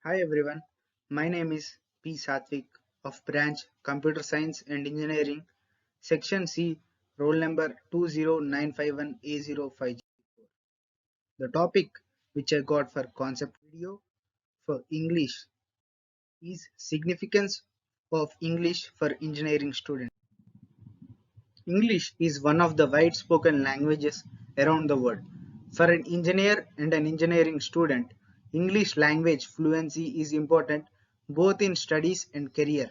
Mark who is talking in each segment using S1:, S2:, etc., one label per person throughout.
S1: Hi everyone, my name is P. Satvik of branch Computer Science and Engineering, Section C, roll number 20951A05. The topic which I got for concept video for English is significance of English for engineering students. English is one of the wide spoken languages around the world. For an engineer and an engineering student, English language fluency is important both in studies and career.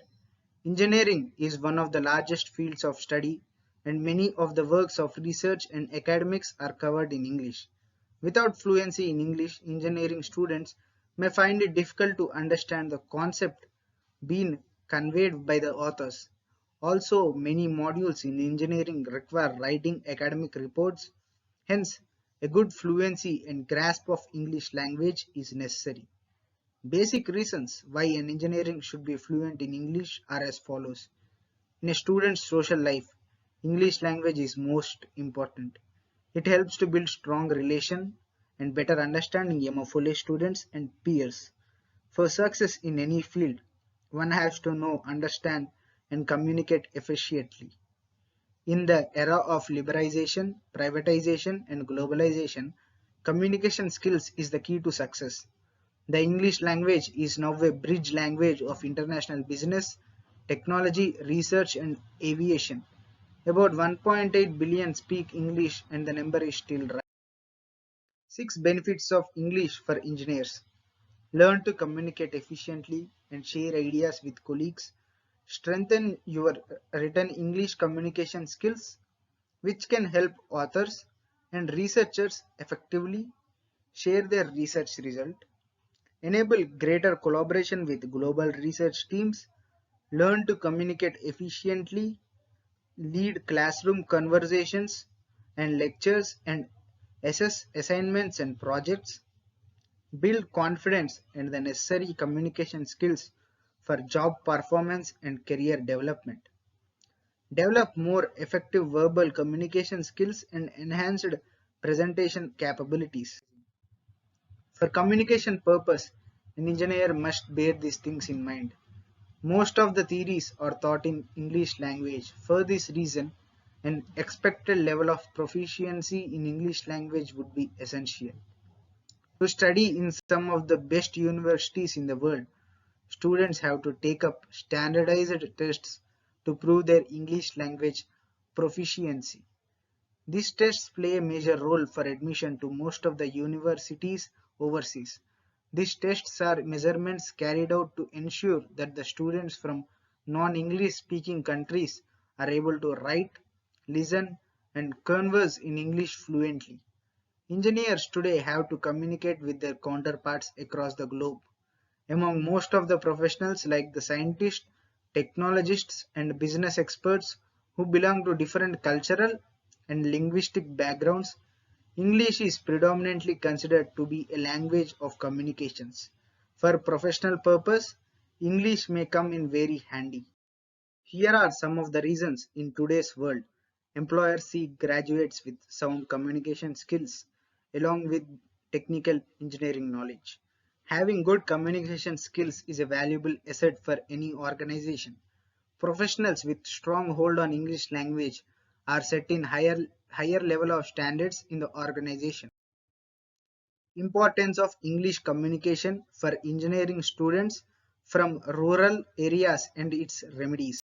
S1: Engineering is one of the largest fields of study, and many of the works of research and academics are covered in English. Without fluency in English, engineering students may find it difficult to understand the concept being conveyed by the authors. Also, many modules in engineering require writing academic reports. Hence, a good fluency and grasp of English language is necessary. Basic reasons why an engineering should be fluent in English are as follows. In a student's social life, English language is most important. It helps to build strong relation and better understanding among fellow students and peers. For success in any field, one has to know, understand, and communicate efficiently. In the era of liberalization, privatization, and globalization, communication skills is the key to success. The English language is now a bridge language of international business, technology, research, and aviation. About 1.8 billion speak English, and the number is still rising. 6 benefits of English for engineers. Learn to communicate efficiently and share ideas with colleagues. Strengthen your written English communication skills, which can help authors and researchers effectively share their research result. Enable greater collaboration with global research teams. Learn to communicate efficiently. Lead classroom conversations and lectures and assess assignments and projects. Build confidence and the necessary communication skills for job performance and career development. Develop more effective verbal communication skills and enhanced presentation capabilities. For communication purpose, an engineer must bear these things in mind. Most of the theories are taught in English language. For this reason, an expected level of proficiency in English language would be essential. To study in some of the best universities in the world, students have to take up standardized tests to prove their English language proficiency. These tests play a major role for admission to most of the universities overseas. These tests are measurements carried out to ensure that the students from non-English speaking countries are able to write, listen, and converse in English fluently. Engineers today have to communicate with their counterparts across the globe. Among most of the professionals, like the scientists, technologists, and business experts who belong to different cultural and linguistic backgrounds, English is predominantly considered to be a language of communications. For professional purpose, English may come in very handy. Here are some of the reasons in today's world employers seek graduates with sound communication skills along with technical engineering knowledge. Having good communication skills is a valuable asset for any organization. Professionals with strong hold on English language are set in higher level of standards in the organization. Importance of English communication for engineering students from rural areas and its remedies.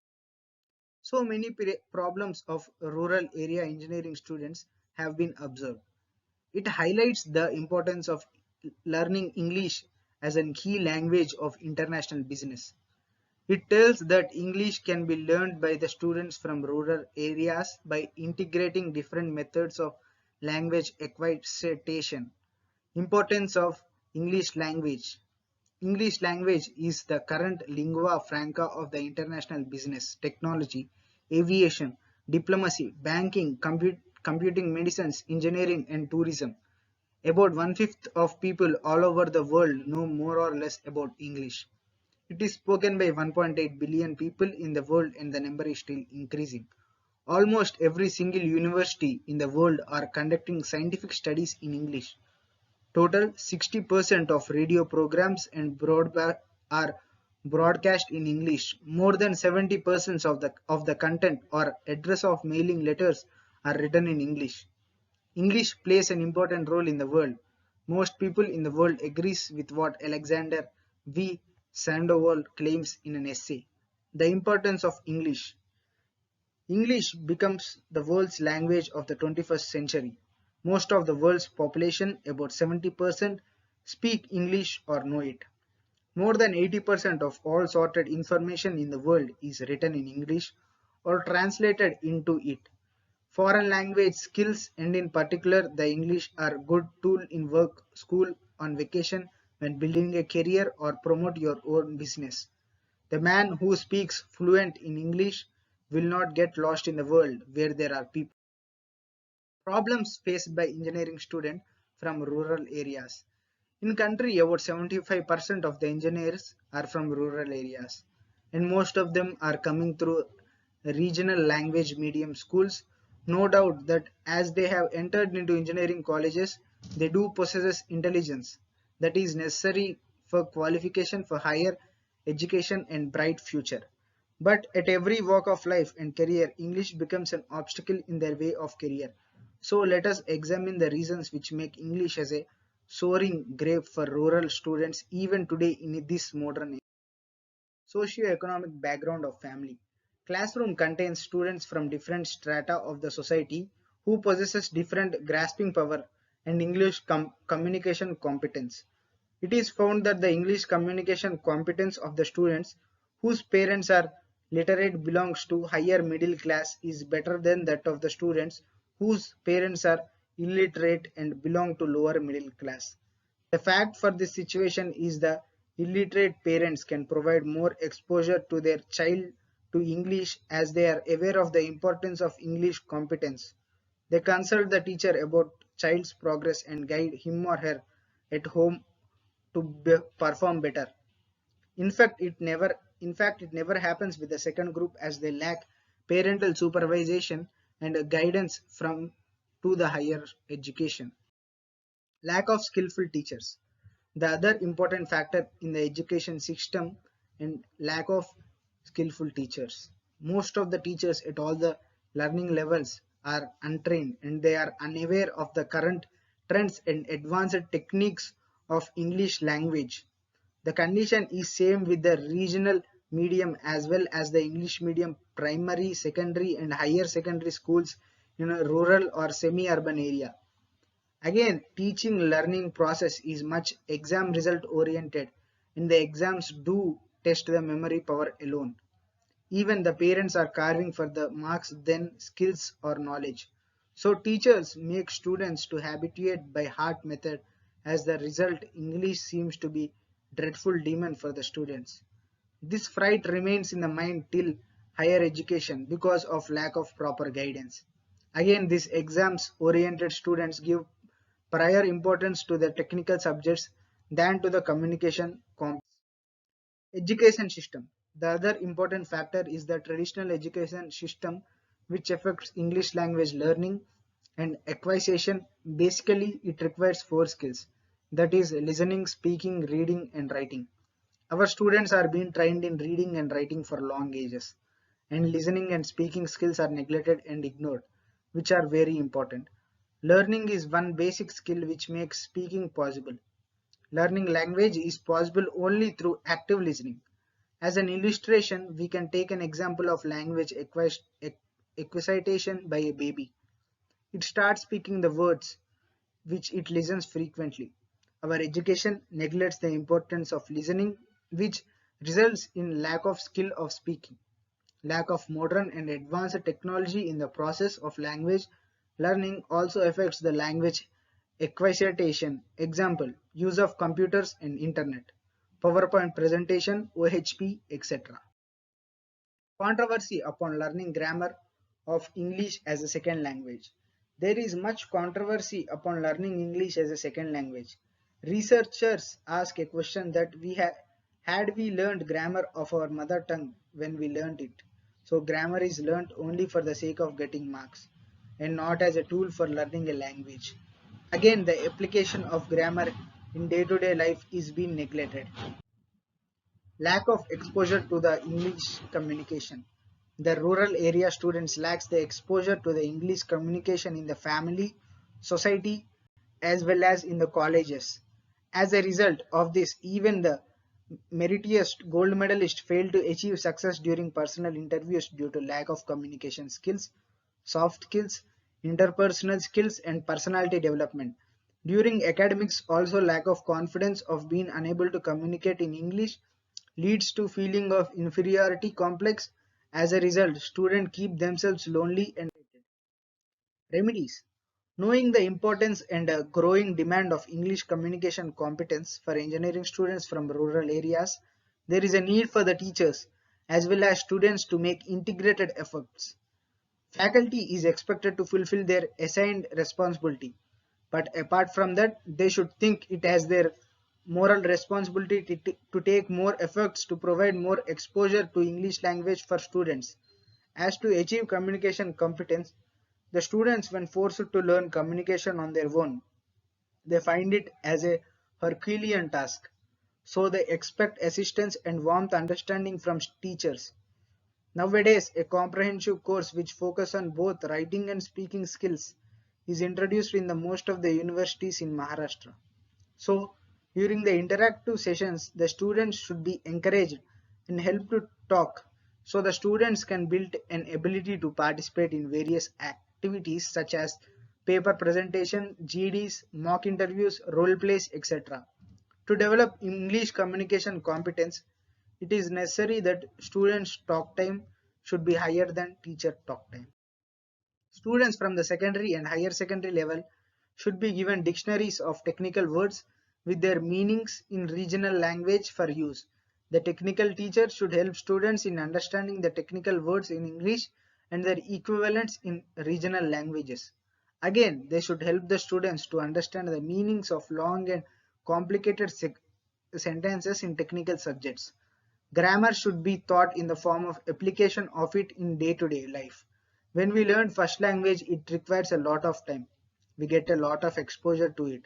S1: So many problems of rural area engineering students have been observed. It highlights the importance of learning English as a key language of international business. It tells that English can be learned by the students from rural areas by integrating different methods of language acquisition. Importance of English language. English language is the current lingua franca of the international business, technology, aviation, diplomacy, banking, computing, medicines, engineering, and tourism. About one-fifth of people all over the world know more or less about English. It is spoken by 1.8 billion people in the world and the number is still increasing. Almost every single university in the world are conducting scientific studies in English. Total 60% of radio programs and are broadcast in English. More than 70% of the content or address of mailing letters are written in English. English plays an important role in the world. Most people in the world agrees with what Alexander V. Sandoval claims in an essay. The importance of English. English becomes the world's language of the 21st century. Most of the world's population, about 70%, speak English or know it. More than 80% of all sorted information in the world is written in English or translated into it. Foreign language skills and in particular the English are good tool in work, school, on vacation, when building a career or promote your own business. The man who speaks fluent in English will not get lost in the world where there are people. Problems faced by engineering students from rural areas. In country, about 75% of the engineers are from rural areas, and most of them are coming through regional language medium schools. No doubt that as they have entered into engineering colleges, they do possess intelligence that is necessary for qualification for higher education and bright future. But at every walk of life and career, English becomes an obstacle in their way of career. So let us examine the reasons which make English as a soaring grave for rural students even today in this modern age. Socio-economic background of family. Classroom contains students from different strata of the society who possesses different grasping power and English communication competence. It is found that the English communication competence of the students whose parents are literate belongs to higher middle class is better than that of the students whose parents are illiterate and belong to lower middle class. The fact for this situation is the illiterate parents can provide more exposure to their child to English as they are aware of the importance of English competence. They consult the teacher about child's progress and guide him or her at home to perform better. In fact, it never happens with the second group as they lack parental supervision and guidance from to the higher education. Lack of skillful teachers. The other important factor in the education system and lack of skillful teachers. Most of the teachers at all the learning levels are untrained and they are unaware of the current trends and advanced techniques of English language. The condition is same with the regional medium as well as the English medium primary, secondary and higher secondary schools in a rural or semi-urban area. Again, teaching learning process is much exam result oriented and the exams do test the memory power alone. Even the parents are carving for the marks than skills or knowledge. So teachers make students to habituate by heart method as the result English seems to be dreadful demon for the students. This fright remains in the mind till higher education because of lack of proper guidance. Again, these exams oriented students give prior importance to the technical subjects than to the communication competence. Education system. The other important factor is the traditional education system which affects English language learning and acquisition. Basically, it requires four skills that is listening, speaking, reading and writing. Our students are being trained in reading and writing for long ages and listening and speaking skills are neglected and ignored, which are very important. Learning is one basic skill which makes speaking possible. Learning language is possible only through active listening. As an illustration, we can take an example of language acquisition by a baby. It starts speaking the words which it listens frequently. Our education neglects the importance of listening, which results in lack of skill of speaking. Lack of modern and advanced technology in the process of language learning also affects the language acquisition. Example, use of computers and internet, PowerPoint presentation, OHP, etc. Controversy upon learning grammar of English as a second language. There is much controversy upon learning English as a second language. Researchers ask a question that had we learned grammar of our mother tongue when we learned it. So grammar is learnt only for the sake of getting marks and not as a tool for learning a language. Again, the application of grammar in day-to-day life is being neglected. Lack of exposure to the English communication. The rural area students lacks the exposure to the English communication in the family, society, as well as in the colleges. As a result of this, even the meritorious gold medalist failed to achieve success during personal interviews due to lack of communication skills, soft skills, interpersonal skills, and personality development. During academics, also lack of confidence of being unable to communicate in English leads to feeling of inferiority complex. As a result, students keep themselves lonely and remedies. Knowing the importance and growing demand of English communication competence for engineering students from rural areas, there is a need for the teachers as well as students to make integrated efforts. Faculty is expected to fulfill their assigned responsibility, but apart from that, they should think it as their moral responsibility to take more efforts to provide more exposure to English language for students. As to achieve communication competence, the students, when forced to learn communication on their own, they find it as a Herculean task. So they expect assistance and warmth understanding from teachers. Nowadays, a comprehensive course which focuses on both writing and speaking skills is introduced in the most of the universities in Maharashtra. So, during the interactive sessions, the students should be encouraged and helped to talk so the students can build an ability to participate in various activities such as paper presentation, GDs, mock interviews, role plays, etc. To develop English communication competence, it is necessary that students' talk time should be higher than teacher talk time. Students from the secondary and higher secondary level should be given dictionaries of technical words with their meanings in regional language for use. The technical teacher should help students in understanding the technical words in English and their equivalents in regional languages. Again, they should help the students to understand the meanings of long and complicated sentences in technical subjects. Grammar should be taught in the form of application of it in day-to-day life. When we learn first language, it requires a lot of time. We get a lot of exposure to it,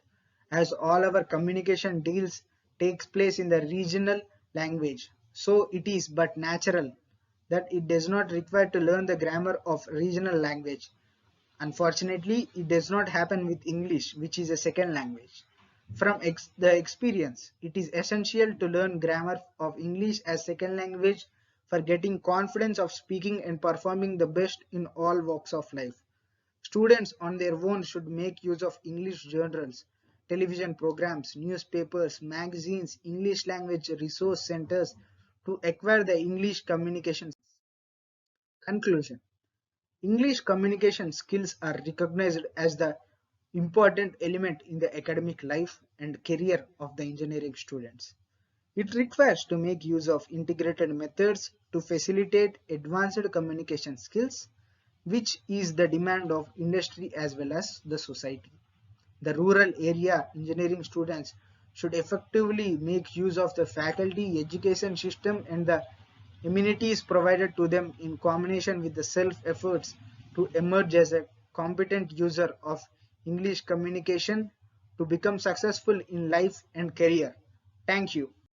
S1: as all our communication deals takes place in the regional language. So it is but natural that it does not require to learn the grammar of regional language. Unfortunately, it does not happen with English, which is a second language. From the experience, it is essential to learn grammar of English as second language for getting confidence of speaking and performing the best in all walks of life. Students on their own should make use of English journals, television programs, newspapers, magazines, English language resource centers to acquire the English communication. Conclusion. English communication skills are recognized as the important element in the academic life and career of the engineering students. It requires to make use of integrated methods to facilitate advanced communication skills, which is the demand of industry as well as the society. The rural area engineering students should effectively make use of the faculty education system and the amenities provided to them in combination with the self-efforts to emerge as a competent user of English communication to become successful in life and career. Thank you.